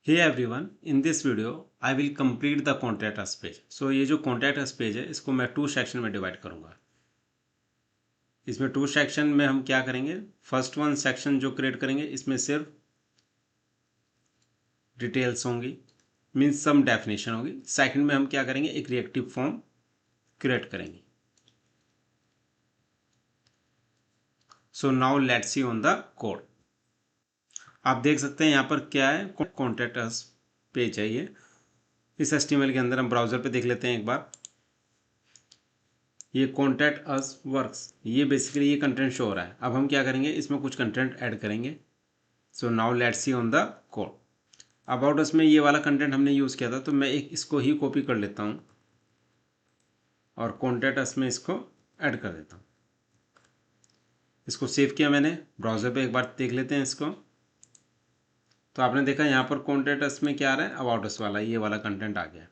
Hey everyone, in this video I will complete the contact us page. So ये जो contact us page है इसको मैं 2 section में डिवाइड करूँगा। इसमें 2 सेक्शन में हम क्या करेंगे, फर्स्ट वन सेक्शन जो क्रिएट करेंगे इसमें सिर्फ डिटेल्स होंगी, मीन्स सम डेफिनेशन होगी। सेकंड में हम क्या करेंगे, एक रिएक्टिव फॉर्म क्रिएट करेंगे। So now let's see on the code. आप देख सकते हैं यहाँ पर क्या है, कॉन्टैक्ट अस पेज है ये। इस HTML के अंदर हम ब्राउज़र पे देख लेते हैं एक बार। ये कॉन्टैक्ट अस वर्क्स, ये बेसिकली ये कंटेंट शो हो रहा है। अब हम क्या करेंगे, इसमें कुछ कंटेंट ऐड करेंगे। So now let's see on the code. About us में ये वाला कंटेंट हमने यूज़ किया था, तो मैं एक इसको ही कॉपी कर लेता हूँ और कॉन्टैक्ट अस में इसको ऐड कर देता हूँ। इसको सेव किया मैंने, ब्राउज़र पे एक बार देख लेते हैं इसको। तो आपने देखा यहाँ पर कॉन्टैक्ट अस में क्या आ रहा है, अबाउट अस वाला, ये वाला कंटेंट आ गया।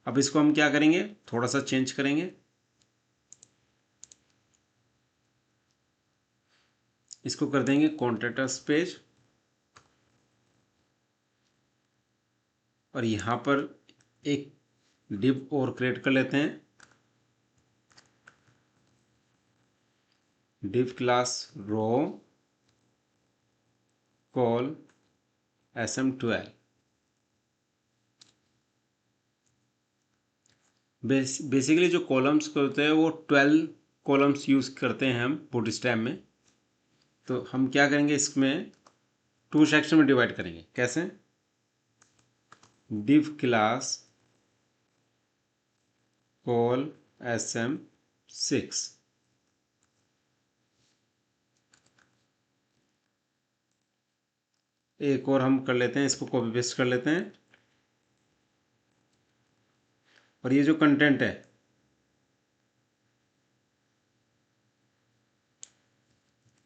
अब इसको हम क्या करेंगे, थोड़ा सा चेंज करेंगे। इसको कर देंगे कॉन्टैक्ट अस पेज, और यहाँ पर एक डिव और क्रिएट कर लेते हैं। डिव क्लास रो कॉल sm12। बेसिकली जो कॉलम्स होते हैं वो 12 कॉलम्स यूज़ करते हैं हम बूटस्ट्रैप में। तो हम क्या करेंगे, इसमें 2 सेक्शन में डिवाइड करेंगे। कैसे, डिव क्लास कॉल sm6, एक और हम कर लेते हैं, इसको कॉपी पेस्ट कर लेते हैं। और ये जो कंटेंट है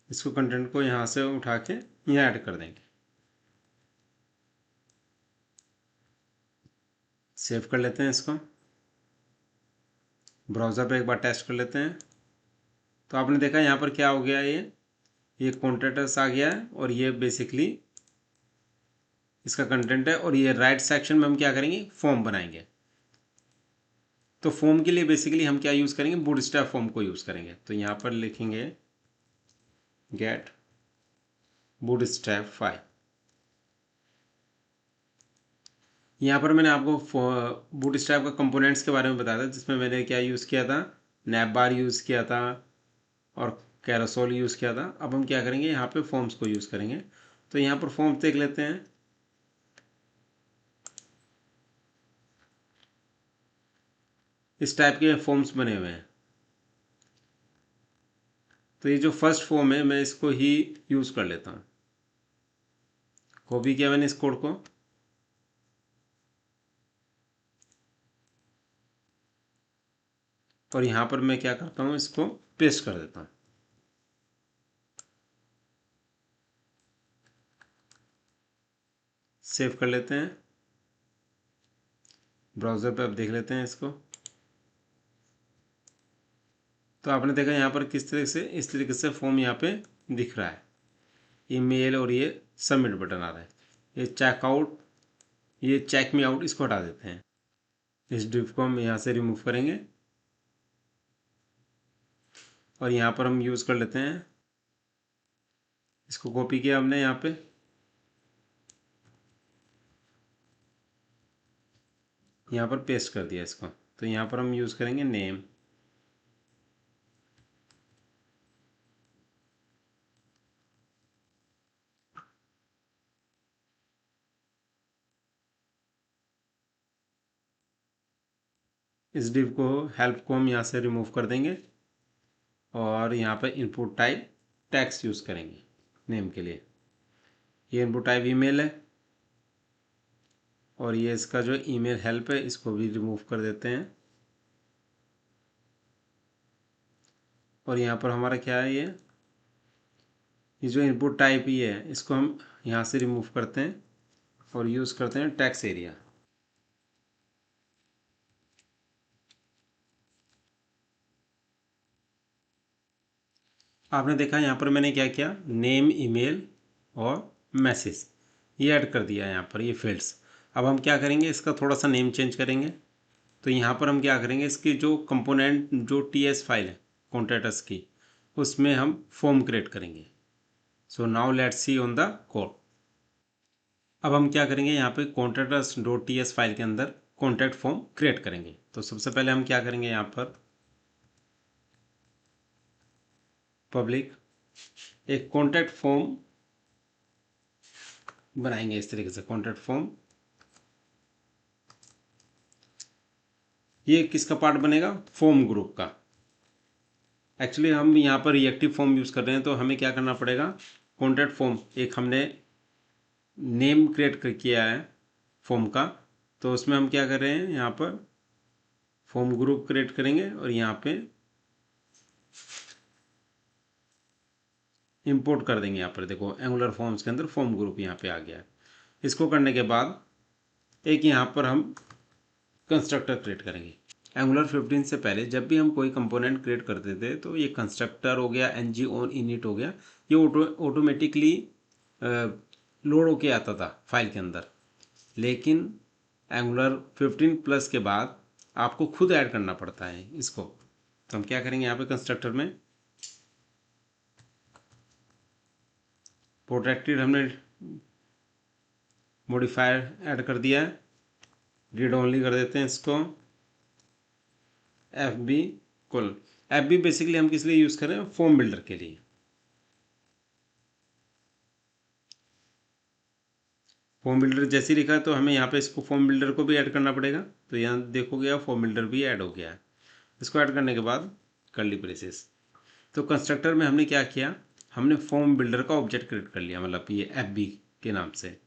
इसको कंटेंट को यहाँ से उठा के यहाँ ऐड कर देंगे। सेव कर लेते हैं इसको, ब्राउज़र पे एक बार टेस्ट कर लेते हैं। तो आपने देखा यहाँ पर क्या हो गया, ये कॉन्टैक्ट्स आ गया है और ये बेसिकली इसका कंटेंट है। और ये राइट सेक्शन में हम क्या करेंगे, फॉर्म बनाएंगे। तो फॉर्म के लिए बेसिकली हम क्या यूज़ करेंगे, बूटस्ट्रैप फॉर्म को यूज़ करेंगे। तो यहाँ पर लिखेंगे गेट बूटस्ट्रैप 5। यहाँ पर मैंने आपको बूटस्ट्रैप का कंपोनेंट्स के बारे में बताया था, जिसमें मैंने क्या यूज़ किया था, नैप बार यूज़ किया था और कैरोसोल यूज़ किया था। अब हम क्या करेंगे, यहाँ पे फॉर्म्स को यूज़ करेंगे। तो यहाँ पर फॉर्म्स देख लेते हैं। इस टाइप के फॉर्म्स बने हुए हैं। तो ये जो फर्स्ट फॉर्म है मैं इसको ही यूज़ कर लेता हूँ। कॉपी किया मैंने इस कोड को, और यहाँ पर मैं क्या करता हूँ, इसको पेस्ट कर देता हूँ। सेव कर लेते हैं, ब्राउज़र पे अब देख लेते हैं इसको। तो आपने देखा यहाँ पर किस तरह से, इस तरीके से फॉर्म यहाँ पे दिख रहा है, ईमेल, और ये सबमिट बटन आ रहा है। ये चेकआउट, ये चेक मी आउट, इसको हटा देते हैं। इस डिव को हम यहाँ से रिमूव करेंगे और यहाँ पर हम यूज़ कर लेते हैं, इसको कॉपी किया हमने यहाँ पे, यहाँ पर पेस्ट कर दिया इसको। तो यहाँ पर हम यूज़ करेंगे नेम। इस डिव को, हेल्प को हम यहाँ से रिमूव कर देंगे और यहाँ पर इनपुट टाइप टेक्स्ट यूज़ करेंगे नेम के लिए। ये इनपुट टाइप ईमेल है और ये इसका जो ईमेल हेल्प है इसको भी रिमूव कर देते हैं। और यहाँ पर हमारा क्या है, ये जो इनपुट टाइप ही है इसको हम यहाँ से रिमूव करते हैं और यूज़ करते हैं टेक्स्ट एरिया। आपने देखा यहाँ पर मैंने क्या किया, नेम, ईमेल और मैसेज, ये ऐड कर दिया यहाँ पर ये फील्ड्स। अब हम क्या करेंगे, इसका थोड़ा सा नेम चेंज करेंगे। तो यहाँ पर हम क्या करेंगे, इसकी जो कंपोनेंट जो टीएस फाइल है कॉन्ट्रैक्टर्स की, उसमें हम फॉर्म क्रिएट करेंगे। So now let's see on the code. अब हम क्या करेंगे, यहाँ पे contractors dot T S file के अंदर कॉन्ट्रैक्ट फॉर्म क्रिएट करेंगे। तो सबसे पहले हम क्या करेंगे, यहाँ पर पब्लिक एक कॉन्ट्रैक्ट फॉर्म बनाएंगे इस तरीके से। कॉन्ट्रैक्ट फॉर्म ये किसका पार्ट बनेगा, फॉर्म ग्रुप का। एक्चुअली हम यहाँ पर रिएक्टिव फॉर्म यूज़ कर रहे हैं, तो हमें क्या करना पड़ेगा, कॉन्ट्रैक्ट फॉर्म एक हमने नेम क्रिएट किया है फॉर्म का, तो उसमें हम क्या कर रहे हैं, यहाँ पर फॉर्म ग्रुप क्रिएट करेंगे और यहाँ पे इंपोर्ट कर देंगे। यहाँ पर देखो एंगुलर फॉर्म्स के अंदर फॉर्म ग्रुप यहाँ पे आ गया है। इसको करने के बाद एक यहाँ पर हम कंस्ट्रक्टर क्रिएट करेंगे। एंगुलर 15 से पहले जब भी हम कोई कंपोनेंट क्रिएट करते थे, तो ये कंस्ट्रक्टर हो गया, एनजी ऑन इनिट हो गया, ये ऑटोमेटिकली लोड होके आता था फाइल के अंदर। लेकिन एंगुलर 15 प्लस के बाद आपको खुद ऐड करना पड़ता है इसको। तो हम क्या करेंगे, यहाँ पे कंस्ट्रक्टर में प्रोटेक्टेड हमने मॉडिफायर ऐड कर दिया है, रीड ओनली कर देते हैं इसको। एफ बी कुल, एफ बी बेसिकली हम किस लिए यूज़ कर रहे हैं, फॉर्म बिल्डर के लिए। फॉर्म बिल्डर जैसे ही लिखा है, तो हमें यहाँ पे इसको फॉर्म बिल्डर को भी ऐड करना पड़ेगा। तो यहाँ देखोगे आप फॉर्म बिल्डर भी ऐड हो गया है। इसको ऐड करने के बाद कर्ली ब्रेसेस। तो कंस्ट्रक्टर में हमने क्या किया, हमने फॉर्म बिल्डर का ऑब्जेक्ट क्रिएट कर लिया, मतलब ये एफ बी के नाम से।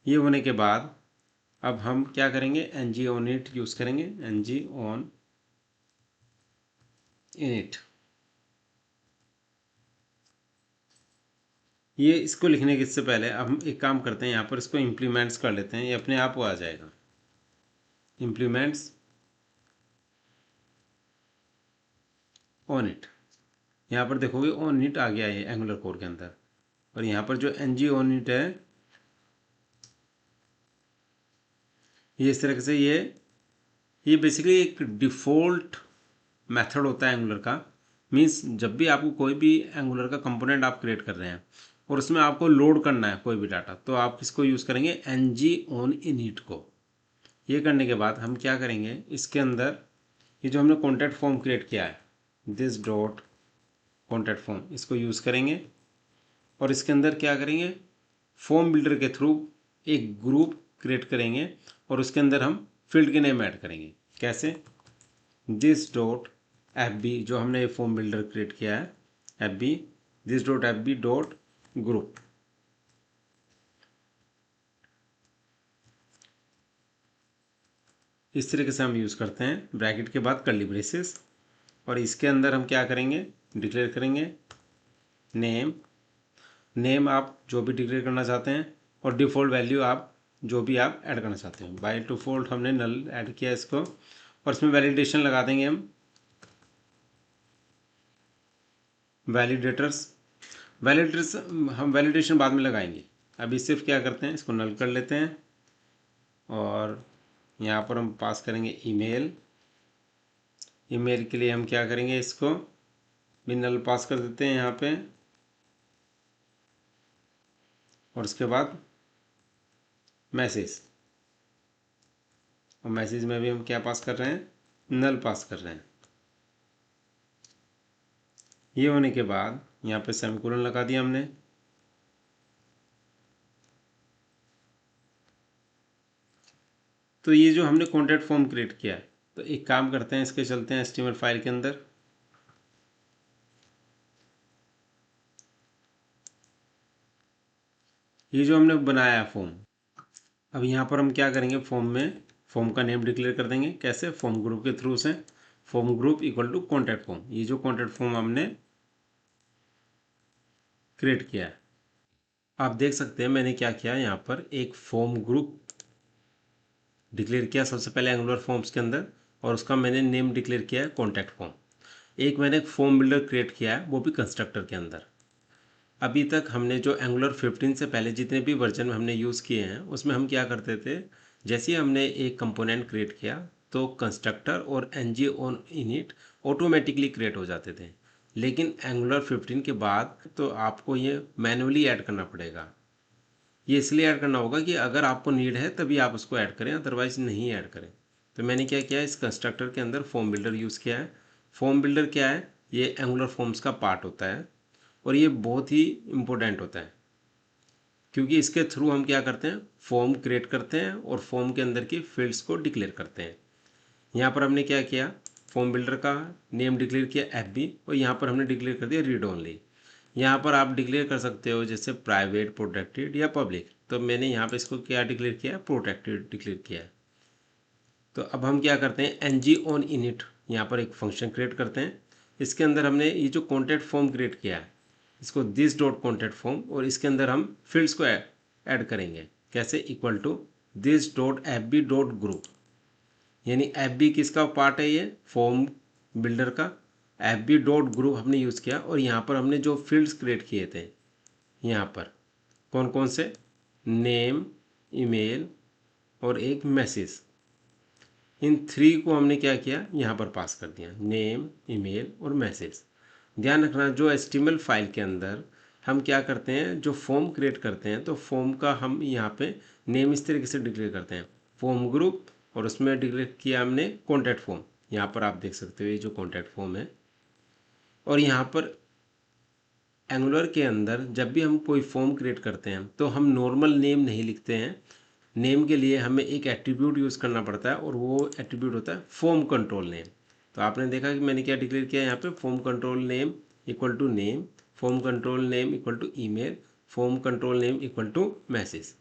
ये होने के बाद अब हम क्या करेंगे, N G on it use करेंगे, एन जी ऑन इनिट। ये इसको लिखने के इससे पहले अब हम एक काम करते हैं, यहाँ पर इसको इम्प्लीमेंट्स कर लेते हैं, ये अपने आप वो आ जाएगा। इम्प्लीमेंट्स ऑन इट, यहाँ पर देखोगे ऑन इट आ गया है एंगुलर कोड के अंदर। और यहाँ पर जो एन जी ऑन इट है, ये इस तरह से ये बेसिकली एक डिफ़ॉल्ट मेथड होता है एंगुलर का। मीन्स जब भी आपको कोई भी एंगुलर का कंपोनेंट आप क्रिएट कर रहे हैं और उसमें आपको लोड करना है कोई भी डाटा, तो आप किसको यूज़ करेंगे, एन जी ऑन इनिट को। ये करने के बाद हम क्या करेंगे, इसके अंदर ये जो हमने कॉन्टैक्ट फॉर्म क्रिएट किया है, दिस डॉट कॉन्टैक्ट फॉर्म, इसको यूज़ करेंगे और इसके अंदर क्या करेंगे, फॉर्म बिल्डर के थ्रू एक ग्रुप क्रिएट करेंगे और उसके अंदर हम फील्ड के नेम ऐड करेंगे। कैसे, दिस डॉट एफ बी, जो हमने ये फॉर्म बिल्डर क्रिएट किया है F B, this dot F B dot group. इस तरीके से हम यूज़ करते हैं, ब्रैकेट के बाद कर्ली ब्रेसेस। और इसके अंदर हम क्या करेंगे, डिक्लेयर करेंगे नेम आप जो भी डिक्लेयर करना चाहते हैं, और डिफ़ॉल्ट वैल्यू आप जो भी आप ऐड करना चाहते हैं। बाय डिफ़ॉल्ट हमने नल ऐड किया इसको, और इसमें वैलिडेशन लगा देंगे हम, वैलिडेटर्स हम वैलिडेशन बाद में लगाएंगे। अभी सिर्फ क्या करते हैं, इसको नल कर लेते हैं और यहाँ पर हम पास करेंगे ईमेल। ईमेल के लिए हम क्या करेंगे, इसको भी नल पास कर देते हैं यहाँ पे, और उसके बाद मैसेज, और मैसेज में भी हम क्या पास कर रहे हैं, नल पास कर रहे हैं। ये होने के बाद यहाँ पे सेमीकोलन लगा दिया हमने। तो ये जो हमने कॉन्टैक्ट फॉर्म क्रिएट किया है, तो एक काम करते हैं, इसके चलते हैं एचटीएमएल फाइल के अंदर। ये जो हमने बनाया है फॉर्म, अब यहाँ पर हम क्या करेंगे, फॉर्म का नेम डिक्लेयर कर देंगे। कैसे, फॉर्म ग्रुप के थ्रू से, form group equal to contact form. ये जो कॉन्टैक्ट फॉर्म हमने क्रिएट किया है, आप देख सकते हैं मैंने क्या किया, यहाँ पर एक फॉर्म ग्रुप डिक्लेयर किया सबसे पहले एंगुलर फॉर्म्स के अंदर, और उसका मैंने नेम डिक्लेयर किया है कॉन्टैक्ट फॉर्म। एक मैंने एक फॉर्म बिल्डर क्रिएट किया है, वो भी कंस्ट्रक्टर के अंदर। अभी तक हमने जो एंगुलर 15 से पहले जितने भी वर्जन हमने यूज़ किए हैं उसमें हम क्या करते थे, जैसे ही हमने एक कंपोनेंट क्रिएट किया तो कंस्ट्रक्टर और ng on init automatically create हो जाते थे। लेकिन एंगुलर 15 के बाद तो आपको ये मैनुअली ऐड करना पड़ेगा। ये इसलिए ऐड करना होगा कि अगर आपको नीड है तभी आप उसको ऐड करें, अदरवाइज नहीं ऐड करें। तो मैंने क्या किया, इस कंस्ट्रक्टर के अंदर फॉर्म बिल्डर यूज़ किया है। फॉर्म बिल्डर क्या है, ये एंगुलर फॉर्म्स का पार्ट होता है और ये बहुत ही इम्पोर्टेंट होता है, क्योंकि इसके थ्रू हम क्या करते हैं, फॉर्म क्रिएट करते हैं और फॉर्म के अंदर की फील्ड्स को डिक्लेयर करते हैं। यहाँ पर हमने क्या किया, फॉर्म बिल्डर का नेम डिक्लेयर किया FB और यहाँ पर हमने डिक्लेयर कर दिया रीड ओनली। यहाँ पर आप डिक्लेयर कर सकते हो जैसे प्राइवेट, प्रोटेक्टेड या पब्लिक। तो मैंने यहाँ पे इसको क्या डिक्लेयर किया, प्रोटेक्टेड डिक्लेयर किया है। तो अब हम क्या करते हैं, ng ऑन इनिट यहाँ पर एक फंक्शन क्रिएट करते हैं। इसके अंदर हमने ये जो कॉन्टैक्ट फॉर्म क्रिएट किया है इसको दिस डॉट कॉन्टैक्ट फॉर्म, और इसके अंदर हम फील्ड्स को ऐड करेंगे। कैसे, equal to this dot FB dot group, यानी FB किसका पार्ट है, ये फॉर्म बिल्डर का। FB डॉट ग्रुप हमने यूज़ किया और यहाँ पर हमने जो फील्ड्स क्रिएट किए थे यहाँ पर कौन कौन से, नेम, ईमेल और एक मैसेज, इन 3 को हमने क्या किया, यहाँ पर पास कर दिया, नेम, ईमेल और मैसेज। ध्यान रखना, जो HTML फाइल के अंदर हम क्या करते हैं, जो फॉर्म क्रिएट करते हैं तो फॉर्म का हम यहाँ पे नेम इस तरीके से डिक्लेयर करते हैं, फॉर्म ग्रुप, और उसमें डिक्लेयर किया हमने कॉन्टैक्ट फॉर्म। यहाँ पर आप देख सकते हो ये जो कॉन्टैक्ट फॉर्म है। और यहाँ पर एंगुलर के अंदर जब भी हम कोई फॉर्म क्रिएट करते हैं तो हम नॉर्मल नेम नहीं लिखते हैं। नेम के लिए हमें एक एट्रीब्यूट यूज़ करना पड़ता है और वो एट्रीब्यूट होता है फॉर्म कंट्रोल नेम। तो आपने देखा कि मैंने क्या डिक्लेयर किया यहाँ पे, form control name equal to name, form control name equal to email, form control name equal to message.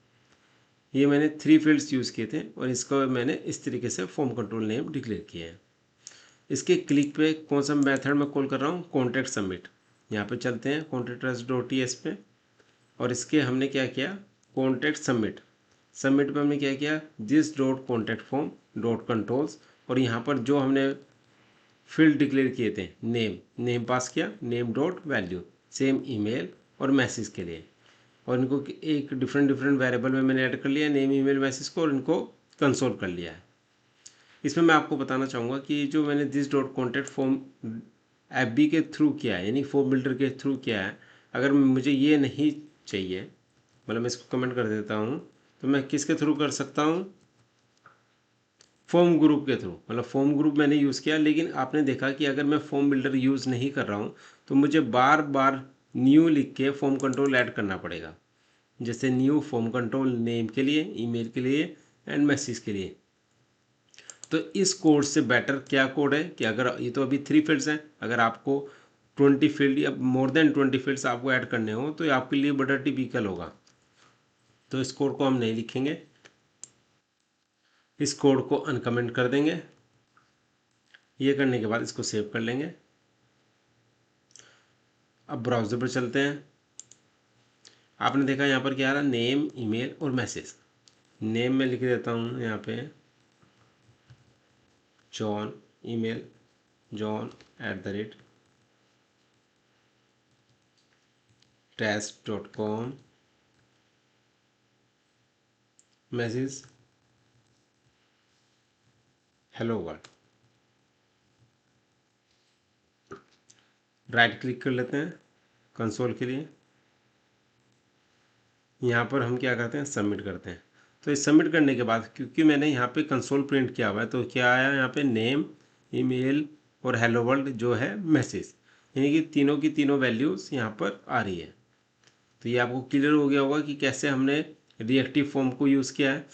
ये मैंने 3 फील्ड्स यूज़ किए थे और इसको मैंने इस तरीके से फॉर्म कंट्रोल नेम डिक्लेयर किया है। इसके क्लिक पे कौन सा मेथड मैं कॉल कर रहा हूँ, कॉन्टैक्ट सबमिट। यहाँ पे चलते हैं contacts.ts पे और इसके हमने क्या किया, कॉन्टैक्ट सबमिट। सबमिट पे हमने क्या किया, this dot contact form dot controls, और यहाँ पर जो हमने फील्ड डिक्लेयर किए थे, नेम पास किया, name dot value, same email और मैसेज के लिए, और इनको एक डिफरेंट वेरिएबल में मैंने ऐड कर लिया, नेम, ईमेल, मैसेज को, और इनको कंसोल कर लिया है। इसमें मैं आपको बताना चाहूँगा कि जो मैंने this dot contact form FB के थ्रू किया है, यानी फॉर्म बिल्डर के थ्रू किया है, अगर मुझे ये नहीं चाहिए, मतलब मैं इसको कमेंट कर देता हूँ, तो मैं किसके थ्रू कर सकता हूँ, फॉर्म ग्रुप के थ्रू। मतलब फॉर्म ग्रुप मैंने यूज़ किया, लेकिन आपने देखा कि अगर मैं फॉर्म बिल्डर यूज़ नहीं कर रहा हूँ तो मुझे बार बार न्यू लिख के फॉर्म कंट्रोल ऐड करना पड़ेगा। जैसे न्यू फॉर्म कंट्रोल नेम के लिए, ईमेल के लिए एंड मैसेज के लिए। तो इस कोड से बेटर क्या कोड है कि अगर ये तो अभी 3 फील्ड्स हैं, अगर आपको 20 फील्ड या मोर देन 20 फील्ड्स आपको ऐड करने हो तो ये आपके लिए बड़ा टिपिकल होगा। तो इस कोड को हम नहीं लिखेंगे, इस कोड को अनकमेंट कर देंगे। ये करने के बाद इसको सेव कर लेंगे। अब ब्राउज़र पर चलते हैं। आपने देखा यहाँ पर क्या आ रहा, नेम, ईमेल और मैसेज। नेम में लिख देता हूँ यहाँ पे John, email john@test.com, message hello world. Right click कर लेते हैं कंसोल के लिए। यहाँ पर हम क्या करते हैं, सबमिट करते हैं। तो इस सबमिट करने के बाद क्योंकि मैंने यहाँ पे कंसोल प्रिंट किया हुआ है तो क्या आया यहाँ पे, नेम, ईमेल और हेलो वर्ल्ड जो है मैसेज, यानी कि तीनों की तीनों वैल्यूज़ यहाँ पर आ रही है। तो ये आपको क्लियर हो गया होगा कि कैसे हमने रिएक्टिव फॉर्म को यूज़ किया है।